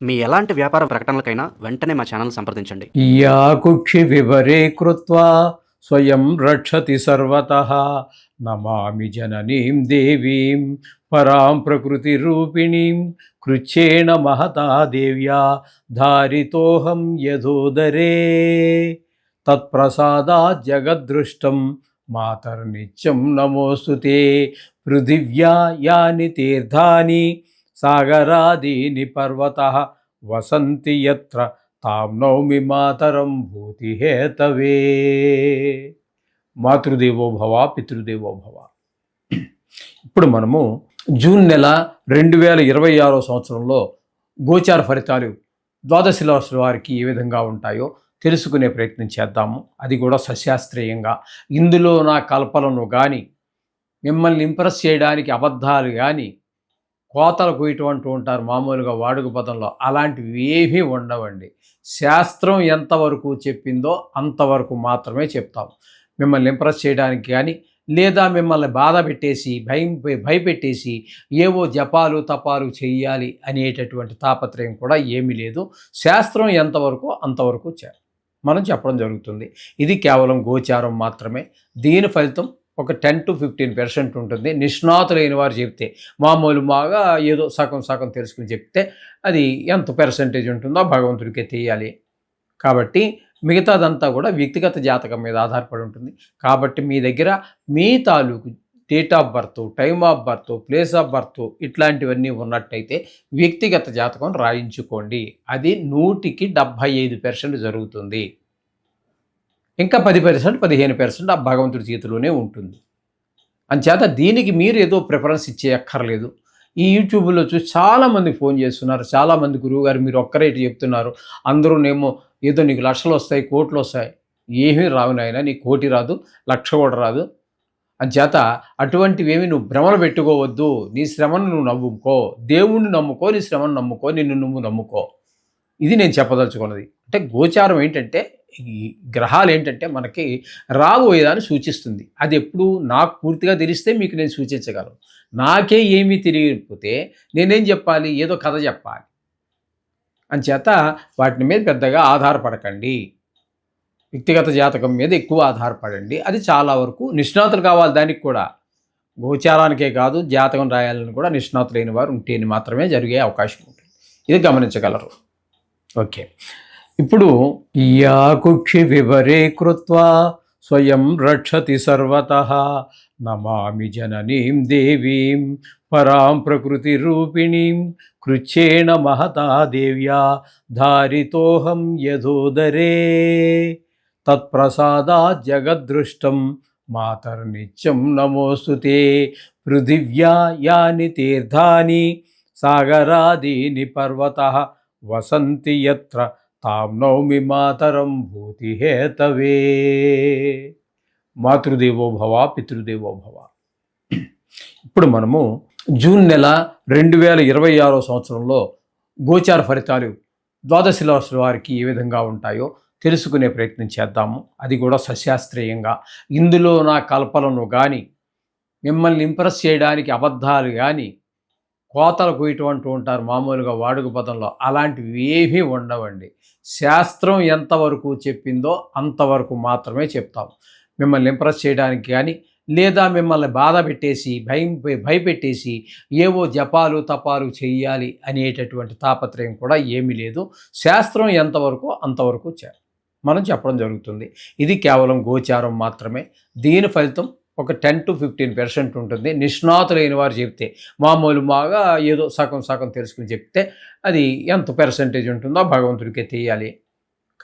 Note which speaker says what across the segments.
Speaker 1: మీ ఎలాంటి వ్యాపార ప్రకటనలకైనా వెంటనే మా ఛానల్ సంప్రదించండి.
Speaker 2: యా కుక్షి వివరే కృత్వా స్వయం రక్షతి సర్వతః నమామి జననీం దేవీం పరాం ప్రకృతి రూపిణీం కృచ్ఛేన మహతా దేవ్యా ధారితోహం యథోదరే తత్ప్రసాదాత్ జగద్దృష్టం మాతర్నిత్యం నమోస్తుతే పృథివ్యా యాని తీర్థాని సాగరాదీని పర్వతః వసంతి యత్ర తాం నౌమి మాతరం భూతిహేతవే. మాతృదేవో భవ పితృదేవో భవ. ఇప్పుడు మనము జూన్ నెల 2026 సంవత్సరంలో గోచార ఫలితాలు ద్వాదశ రాశుల వారికి ఏ విధంగా ఉంటాయో తెలుసుకునే ప్రయత్నం చేద్దాము. అది కూడా సశాస్త్రీయంగా. ఇందులో నా కల్పనను కానీ, మిమ్మల్ని ఇంప్రెస్ చేయడానికి అబద్ధాలు కానీ, కోతలకు ఇటువంటి ఉంటారు మామూలుగా వాడుక పదంలో, అలాంటివి ఏమీ ఉండవండి. శాస్త్రం ఎంతవరకు చెప్పిందో అంతవరకు మాత్రమే చెప్తాం. మిమ్మల్ని ఇంప్రెస్ చేయడానికి కానీ, లేదా మిమ్మల్ని బాధ పెట్టేసి భయపెట్టేసి ఏవో జపాలు తపాలు చెయ్యాలి అనేటటువంటి తాపత్రయం కూడా ఏమీ లేదు. శాస్త్రం ఎంతవరకు అంతవరకు మనం చెప్పడం జరుగుతుంది. ఇది కేవలం గోచారం మాత్రమే. దీని ఫలితం ఒక 10 to 15% ఉంటుంది. నిష్ణాతులైన వారు చెప్తే, మామూలుగా ఏదో సగం సగం తెలుసుకుని చెప్తే అది ఎంత పర్సెంటేజ్ ఉంటుందో భగవంతుడికే తెలియాలి. కాబట్టి మిగతాదంతా కూడా వ్యక్తిగత జాతకం మీద ఆధారపడి ఉంటుంది. కాబట్టి మీ దగ్గర మీ తాలూకు date of birth, time of birth, place of birth ఇట్లాంటివన్నీ ఉన్నట్టయితే వ్యక్తిగత జాతకం రాయించుకోండి. అది 100కి 75% జరుగుతుంది. ఇంకా 10%, 15% ఆ భగవంతుడి చేతిలోనే ఉంటుంది. అంచేత దీనికి మీరు ఏదో ప్రిఫరెన్స్ ఇచ్చేయక్కర్లేదు. ఈ యూట్యూబ్లో చూసి చాలామంది ఫోన్ చేస్తున్నారు. చాలామంది గురువుగారు మీరు ఒక్కరేటి చెప్తున్నారు, అందరూనేమో ఏదో నీకు లక్షలు వస్తాయి, కోట్లు వస్తాయి. ఏమీ రావు నాయన, నీకు కోటి రాదు, లక్ష కూడా రాదు. అంచేత అటువంటివేమి నువ్వు భ్రమలు పెట్టుకోవద్దు. నీ శ్రమను నువ్వు నమ్ముకో, దేవుణ్ణి నమ్ముకో, నీ శ్రమను నమ్ముకో, నిన్ను నువ్వు నమ్ముకో. ఇది నేను చెప్పదలుచుకున్నది. అంటే గోచారం ఏంటంటే, ఈ గ్రహాలు ఏంటంటే మనకి రాబోయేదాన్ని సూచిస్తుంది. అది ఎప్పుడు నాకు పూర్తిగా తెలిస్తే మీకు నేను సూచించగలను. నాకే ఏమీ తెలియకపోతే నేనేం చెప్పాలి? ఏదో కథ చెప్పాలి. అంచేత వాటి మీద పెద్దగా ఆధారపడకండి. వ్యక్తిగత జాతకం మీద ఎక్కువ ఆధారపడండి. అది చాలా వరకు నిష్ణాతులు కావాలి. దానికి కూడా గోచారానికే కాదు, జాతకం రాయాలని కూడా నిష్ణాతులైన వారు ఉంటేనే మాత్రమే జరిగే అవకాశం ఉంటుంది. ఇది గమనించగలరు. ఓకే, ఇప్పుడు యా కుక్షి వివరే కృత్వా స్వయం రక్షతి సర్వతః నమామి జననీం దేవీం పరాం ప్రకృతి రూపిణీం కృచ్ఛేన మహతా దేవ్యా ధారితోహం యథోదరే తత్ప్రసాదాత్ జగద్దృష్టం మాతర్నిత్యం నమోస్తుతే పృథివ్యా యాని తీర్థాని సాగరాదీని పర్వతః వసంతి యత్ర తాం నౌమి మాతరం భూతిహేతవే. మాతృదేవో భవ పితృదేవో భవ. ఇప్పుడు మనము జూన్ నెల 2026 సంవత్సరంలో గోచార ఫలితాలు ద్వాదశ రాశుల వారికి ఏ విధంగా ఉంటాయో తెలుసుకునే ప్రయత్నం చేద్దాము. అది కూడా సశాస్త్రీయంగా. ఇందులో నా కల్పనను కానీ, మిమ్మల్ని ఇంప్రెస్ చేయడానికి అబద్ధాలు కానీ, కోతలకు ఇటువంటి ఉంటారు మామూలుగా వాడుక పదంలో, అలాంటివి ఏమీ ఉండవండి. శాస్త్రం ఎంతవరకు చెప్పిందో అంతవరకు మాత్రమే చెప్తాం. మిమ్మల్ని ఇంప్రెస్ చేయడానికి కానీ, లేదా మిమ్మల్ని బాధ పెట్టేసి భయపెట్టేసి ఏవో జపాలు తపాలు చెయ్యాలి అనేటటువంటి తాపత్రయం కూడా ఏమీ లేదు. శాస్త్రం ఎంతవరకు అంతవరకు మనం చెప్పడం జరుగుతుంది. ఇది కేవలం గోచారం మాత్రమే. దీని ఫలితం ఒక 10 to 15% ఉంటుంది. నిష్ణాతులైన వారు చెప్తే, మామూలుగా ఏదో సగం సగం తెలుసుకుని చెప్తే అది ఎంత పర్సెంటేజ్ ఉంటుందో భగవంతుడికే తెలియాలి.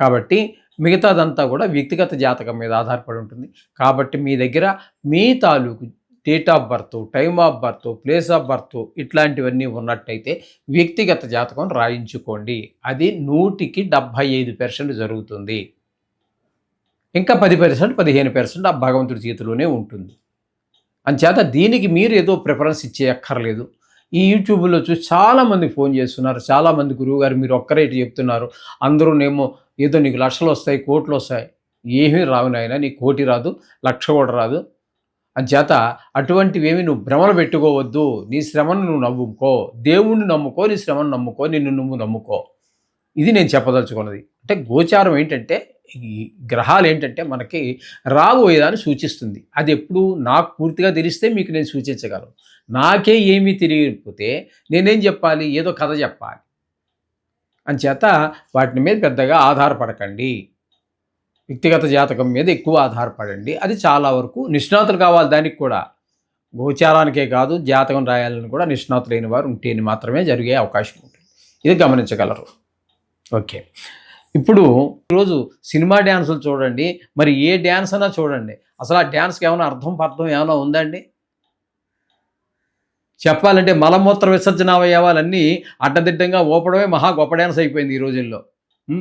Speaker 2: కాబట్టి మిగతాదంతా కూడా వ్యక్తిగత జాతకం మీద ఆధారపడి ఉంటుంది. కాబట్టి మీ దగ్గర మీ తాలూకు date of birth, time of birth, place of birth ఇట్లాంటివన్నీ ఉన్నట్టయితే వ్యక్తిగత జాతకం రాయించుకోండి. అది 100కి 75% జరుగుతుంది. ఇంకా 10%, 15% ఆ భగవంతుడి చేతిలోనే ఉంటుంది. అంచేత దీనికి మీరు ఏదో ప్రిఫరెన్స్ ఇచ్చేయక్కర్లేదు. ఈ యూట్యూబ్లో చూసి చాలామంది ఫోన్ చేస్తున్నారు. చాలామంది గురువుగారు మీరు ఒక్కరేటి చెప్తున్నారు, అందరూనేమో ఏదో నీకు లక్షలు వస్తాయి, కోట్లు వస్తాయి. ఏమీ రావు నాయన, నీకు కోటి రాదు, లక్ష కూడా రాదు. అంచేత అటువంటివేమి నువ్వు భ్రమలు పెట్టుకోవద్దు. నీ శ్రమను నువ్వు నమ్ముకో, దేవుణ్ణి నమ్ముకో, నీ శ్రమను నమ్ముకో, నిన్ను నువ్వు నమ్ముకో. ఇది నేను చెప్పదలుచుకున్నది. అంటే గోచారం ఏంటంటే, ఈ గ్రహాలు ఏంటంటే మనకి రాబోయేదాన్ని సూచిస్తుంది. అది ఎప్పుడు నాకు పూర్తిగా తెలిస్తే మీకు నేను సూచించగలను. నాకే ఏమీ తెలియకపోతే నేనేం చెప్పాలి? ఏదో కథ చెప్పాలి. అంచేత వాటి మీద పెద్దగా ఆధారపడకండి. వ్యక్తిగత జాతకం మీద ఎక్కువ ఆధారపడండి. అది చాలా వరకు నిష్ణాతులు కావాలి దానికి కూడా. గోచారానికే కాదు, జాతకం రాయాలని కూడా నిష్ణాతులైన వారు ఉంటేనే మాత్రమే జరిగే అవకాశం ఉంటుంది. ఇది గమనించగలరు. ఓకే. ఇప్పుడు ఈరోజు సినిమా డ్యాన్సులు చూడండి, మరి ఏ డ్యాన్స్ అన్నా చూడండి, అసలు ఆ డ్యాన్స్కి ఏమైనా అర్థం పర్థం ఏమైనా ఉందండి? చెప్పాలంటే మలమూత్ర విసర్జన అవయవాలన్నీ అడ్డదిడ్డంగా ఊపడమే మహా గొప్ప డ్యాన్స్ అయిపోయింది ఈ రోజుల్లో.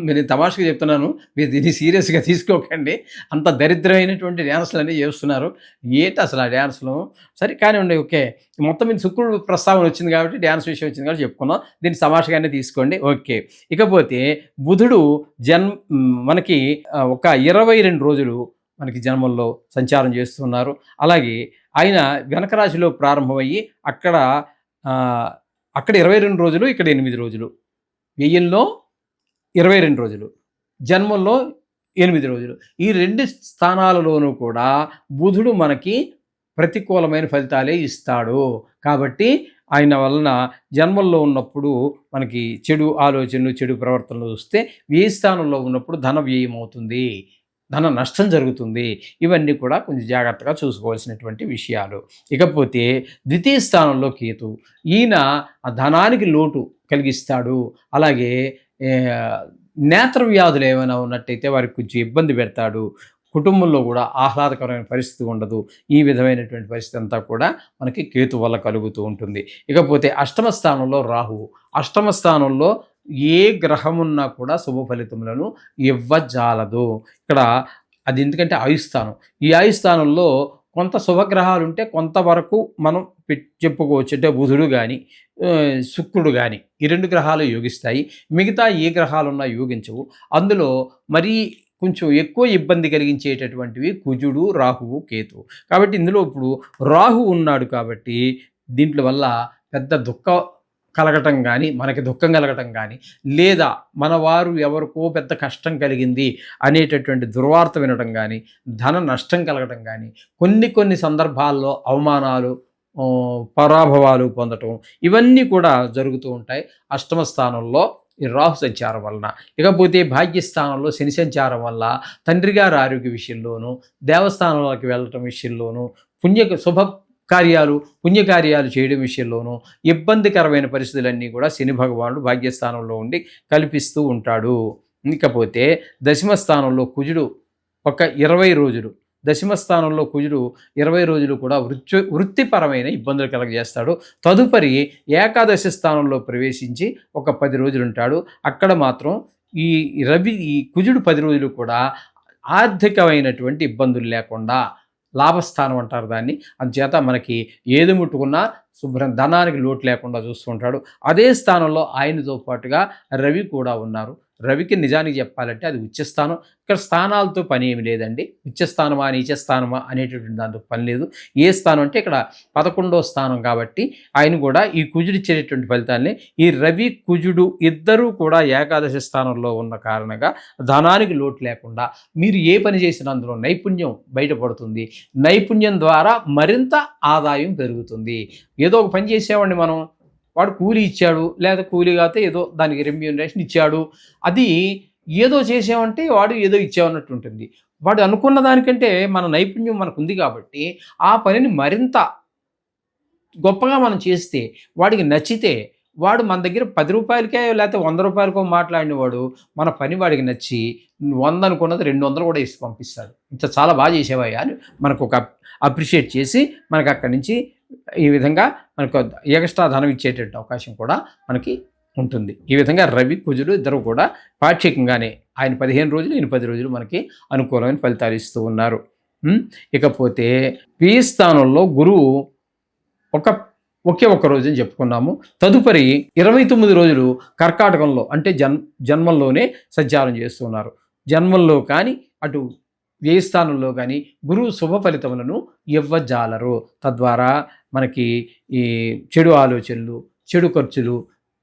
Speaker 2: నేను తమాషగా చెప్తున్నాను, మీరు దీన్ని సీరియస్గా తీసుకోకండి. అంత దరిద్రమైనటువంటి డ్యాన్సులన్నీ చేస్తున్నారు. ఏంటి అసలు ఆ డ్యాన్సులు? సరే కానివ్వండి, ఓకే. మొత్తం మీద శుక్రుడు ప్రస్తావన వచ్చింది కాబట్టి, డ్యాన్స్ విషయం వచ్చింది కాబట్టి చెప్పుకున్నాం. దీన్ని తమాషగానే తీసుకోండి. ఓకే. ఇకపోతే బుధుడు మనకి ఒక 22 రోజులు మనకి జన్మల్లో సంచారం చేస్తున్నారు. అలాగే ఆయన వెనక రాశిలో ప్రారంభమయ్యి అక్కడ 22 రోజులు, ఇక్కడ 8 రోజులు. వ్యయంలో 22 రోజులు, జన్మంలో 8 రోజులు. ఈ 2 స్థానాలలోనూ కూడా బుధుడు మనకి ప్రతికూలమైన ఫలితాలే ఇస్తాడు. కాబట్టి ఆయన వలన జన్మల్లో ఉన్నప్పుడు మనకి చెడు ఆలోచనలు, చెడు ప్రవర్తనలు వస్తే వ్యయ స్థానంలో ఉన్నప్పుడు ధన వ్యయం అవుతుంది, ధన నష్టం జరుగుతుంది. ఇవన్నీ కూడా కొంచెం జాగ్రత్తగా చూసుకోవాల్సినటువంటి విషయాలు. ఇకపోతే ద్వితీయ స్థానంలో కేతు, ఈయన ఆ ధనానికి లోటు కలిగిస్తాడు. అలాగే నేత్ర వ్యాధులు ఏమైనా ఉన్నట్టయితే వారికి కొంచెం ఇబ్బంది పెడతాడు. కుటుంబంలో కూడా ఆహ్లాదకరమైన పరిస్థితి ఉండదు. ఈ విధమైనటువంటి పరిస్థితి అంతా కూడా మనకి కేతు వల్ల కలుగుతూ ఉంటుంది. ఇకపోతే అష్టమ స్థానంలో రాహువు. అష్టమ స్థానంలో ఏ గ్రహమున్నా కూడా శుభ ఫలితములను ఇవ్వజాలదు. ఇక్కడ అది ఎందుకంటే ఆయుస్థానం. ఈ ఆయుస్థానంలో కొంత శుభగ్రహాలు ఉంటే కొంతవరకు మనం చెప్పుకోవచ్చు. అంటే బుధుడు కానీ, శుక్రుడు కానీ, ఈ 2 గ్రహాలు యోగిస్తాయి. మిగతా ఏ గ్రహాలున్నా యోగించవు. అందులో మరీ కొంచెం ఎక్కువ ఇబ్బంది కలిగించేటటువంటివి కుజుడు, రాహువు, కేతువు. కాబట్టి ఇందులో ఇప్పుడు రాహు ఉన్నాడు కాబట్టి దీంట్లో వల్ల పెద్ద కలగటం కానీ, మనకి దుఃఖం కలగటం కానీ, లేదా మన వారు ఎవరికో పెద్ద కష్టం కలిగింది అనేటటువంటి దుర్వార్త వినడం కానీ, ధన నష్టం కలగటం కానీ, కొన్ని సందర్భాల్లో అవమానాలు, పరాభవాలు పొందటం, ఇవన్నీ కూడా జరుగుతూ ఉంటాయి అష్టమ స్థానంలో ఈ రాహు సంచారం వలన. ఇకపోతే భాగ్యస్థానంలో శని సంచారం వల్ల తండ్రి గారి ఆరోగ్య విషయంలోనూ, దేవస్థానంలోకి వెళ్ళటం విషయంలోనూ, పుణ్యకార్యాలు చేయడం విషయంలోనూ ఇబ్బందికరమైన పరిస్థితులన్నీ కూడా శని భగవానుడు భాగ్యస్థానంలో ఉండి కల్పిస్తూ ఉంటాడు. ఇకపోతే దశమ స్థానంలో కుజుడు ఒక 20 రోజులు, దశమ స్థానంలో కుజుడు 20 రోజులు కూడా వృత్తిపరమైన ఇబ్బందులు కలగజేస్తాడు. తదుపరి ఏకాదశి స్థానంలో ప్రవేశించి ఒక 10 రోజులు ఉంటాడు. అక్కడ మాత్రం ఈ కుజుడు 10 రోజులు కూడా ఆర్థికమైనటువంటి ఇబ్బందులు లేకుండా, లాభస్థానం అంటారు దాన్ని, అందుచేత మనకి ఏది ముట్టుకున్నా శుభ్రం ధనానికి లోటు లేకుండా చూస్తుంటాడు. అదే స్థానంలో ఆయనతో పాటుగా రవి కూడా ఉన్నారు. రవికి నిజానికి చెప్పాలంటే అది ఉచ్చస్థానం. ఇక్కడ స్థానాలతో పని ఏమి లేదండి. ఉచ్చస్థానమా నీచస్థానమా అనేటటువంటి దాంతో పని లేదు. ఏ స్థానం అంటే ఇక్కడ 11వ స్థానం కాబట్టి ఆయన కూడా ఈ కుజుడు ఇచ్చేటటువంటి ఫలితాన్ని, ఈ రవి కుజుడు ఇద్దరూ కూడా ఏకాదశి స్థానంలో ఉన్న కారణంగా ధనానికి లోటు లేకుండా మీరు ఏ పని చేసినా అందులో నైపుణ్యం బయటపడుతుంది. నైపుణ్యం ద్వారా మరింత ఆదాయం పెరుగుతుంది. ఏదో ఒక పని చేసేవాడిని మనం, వాడు కూలీ ఇచ్చాడు, లేదా కూలీ కాకపోతే ఏదో దానికి రెమ్యూనరేషన్ ఇచ్చాడు, అది ఏదో చేసామంటే వాడు ఏదో ఇచ్చామన్నట్టు ఉంటుంది. వాడు అనుకున్న దానికంటే మన నైపుణ్యం మనకు ఉంది కాబట్టి ఆ పనిని మరింత గొప్పగా మనం చేస్తే, వాడికి నచ్చితే, వాడు మన దగ్గర 10 రూపాయలకే లేకపోతే 100 రూపాయలకో మాట్లాడిన వాడు మన పని వాడికి నచ్చి 100 అనుకున్నది 200 కూడా ఇసి పంపిస్తాడు. ఇంత చాలా బాగా చేసేవయ్యా అని మనకు ఒక అప్రిషియేట్ చేసి మనకు అక్కడి నుంచి ఈ విధంగా మనకు ఎక్స్ట్రా ధనం ఇచ్చేటటువంటి అవకాశం కూడా మనకి ఉంటుంది. ఈ విధంగా రవి కుజుడు ఇద్దరు కూడా పాక్షికంగానే ఆయన 15 రోజులు, ఈయన 10 రోజులు మనకి అనుకూలమైన ఫలితాలు ఇస్తూ ఉన్నారు. ఇకపోతే ఈ స్థానంలో గురువు ఒకే ఒక్క రోజు అని చెప్పుకున్నాము. తదుపరి 29 రోజులు కర్కాటకంలో అంటే జన్మంలోనే సంచారం చేస్తున్నారు. జన్మంలో కానీ అటు వ్యయ స్థానంలో కానీ గురువు శుభ ఫలితములను ఇవ్వజాలరు. తద్వారా మనకి ఈ చెడు ఆలోచనలు, చెడు ఖర్చులు,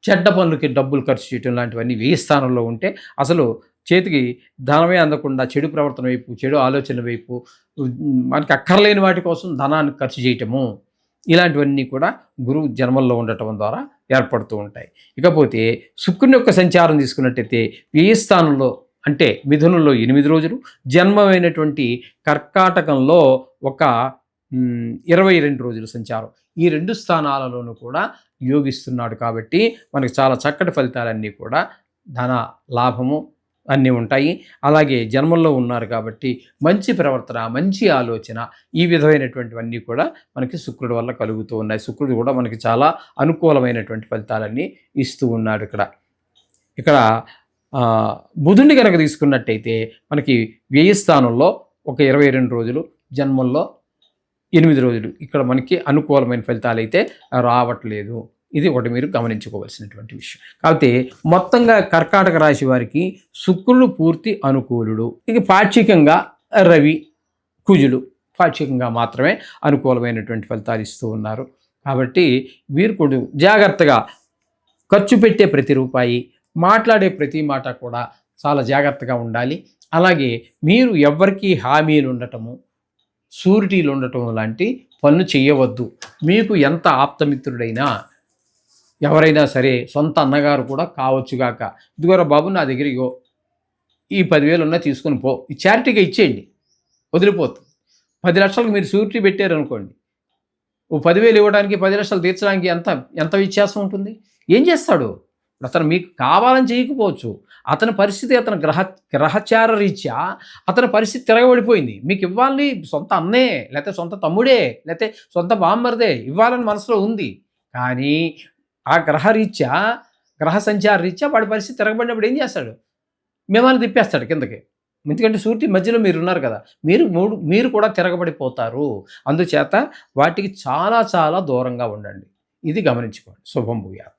Speaker 2: చెడ్డ పనులకి డబ్బులు ఖర్చు చేయటం లాంటివన్నీ వ్యయ స్థానంలో ఉంటే అసలు చేతికి ధనమే అందకుండా చెడు ప్రవర్తన వైపు, చెడు ఆలోచనల వైపు, మనకి అక్కర్లేని వాటి కోసం ధనాన్ని ఖర్చు చేయటము, ఇలాంటివన్నీ కూడా గురువు జన్మల్లో ఉండటం ద్వారా ఏర్పడుతూ ఉంటాయి. ఇకపోతే శుక్రుని యొక్క సంచారం తీసుకున్నట్టయితే వ్యయస్థానంలో అంటే మిథునంలో 8 రోజులు, జన్మమైనటువంటి కర్కాటకంలో ఒక 22 రోజుల సంచారం. ఈ 2 స్థానాలలోనూ కూడా యోగిస్తున్నాడు కాబట్టి మనకి చాలా చక్కటి ఫలితాలన్నీ కూడా ధన లాభము అన్నీ ఉంటాయి. అలాగే జన్మల్లో ఉన్నారు కాబట్టి మంచి ప్రవర్తన, మంచి ఆలోచన, ఈ విధమైనటువంటివన్నీ కూడా మనకి శుక్రుడి వల్ల కలుగుతూ ఉన్నాయి. శుక్రుడు కూడా మనకి చాలా అనుకూలమైనటువంటి ఫలితాలన్నీ ఇస్తూ ఉన్నాడు ఇక్కడ బుధుడిని కనుక తీసుకున్నట్టయితే మనకి వ్యయస్థానంలో ఒక 22 రోజులు, జన్మల్లో 8 రోజులు. ఇక్కడ మనకి అనుకూలమైన ఫలితాలు అయితే రావట్లేదు. ఇది ఒకటి మీరు గమనించుకోవాల్సినటువంటి విషయం. కాకపోతే మొత్తంగా కర్కాటక రాశి వారికి శుక్రుడు పూర్తి అనుకూలుడు. ఇక పాక్షికంగా రవి, కుజులు పాక్షికంగా మాత్రమే అనుకూలమైనటువంటి ఫలితాలు ఇస్తూ ఉన్నారు. కాబట్టి వీరు కూడా జాగ్రత్తగా ఖర్చు పెట్టే ప్రతి రూపాయి, మాట్లాడే ప్రతి మాట కూడా చాలా జాగ్రత్తగా ఉండాలి. అలాగే మీరు ఎవ్వరికీ హామీలు ఉండటము, షూరిటీలు ఉండటం లాంటి పనులు చేయవద్దు. మీకు ఎంత ఆప్తమిత్రుడైనా, ఎవరైనా సరే, సొంత అన్నగారు కూడా కావచ్చుగాక, ఇదిగోరా బాబు నా దగ్గర ఇగో ఈ 10,000 ఉన్నా తీసుకొని పో, ఈ చారిటీగా ఇచ్చేయండి, వదిలిపోతుంది. 10 లక్షలకు మీరు షూరిటీ పెట్టారనుకోండి, ఓ 10,000 ఇవ్వడానికి 10 లక్షలు తీర్చడానికి ఎంత వ్యత్యాసం ఉంటుంది? ఏం చేస్తాడు? అతను మీకు కావాలని చేయకపోవచ్చు, అతని పరిస్థితి, అతని గ్రహచార రీత్యా అతని పరిస్థితి తిరగబడిపోయింది. మీకు ఇవ్వాలని సొంత అన్నే, లేకపోతే సొంత తమ్ముడే, లేకపోతే సొంత బామ్మర్దే ఇవ్వాలని మనసులో ఉంది. కానీ ఆ గ్రహ సంచార రీత్యా వాడి పరిస్థితి తిరగబడినప్పుడు ఏం చేస్తాడు? మిమ్మల్ని తిప్పేస్తాడు కిందకి. ఎందుకంటే సూర్యుడి మధ్యలో మీరు ఉన్నారు కదా, మీరు కూడా తిరగబడిపోతారు. అందుచేత వాటికి చాలా చాలా దూరంగా ఉండండి. ఇది గమనించుకోండి. శుభం భూయాత్.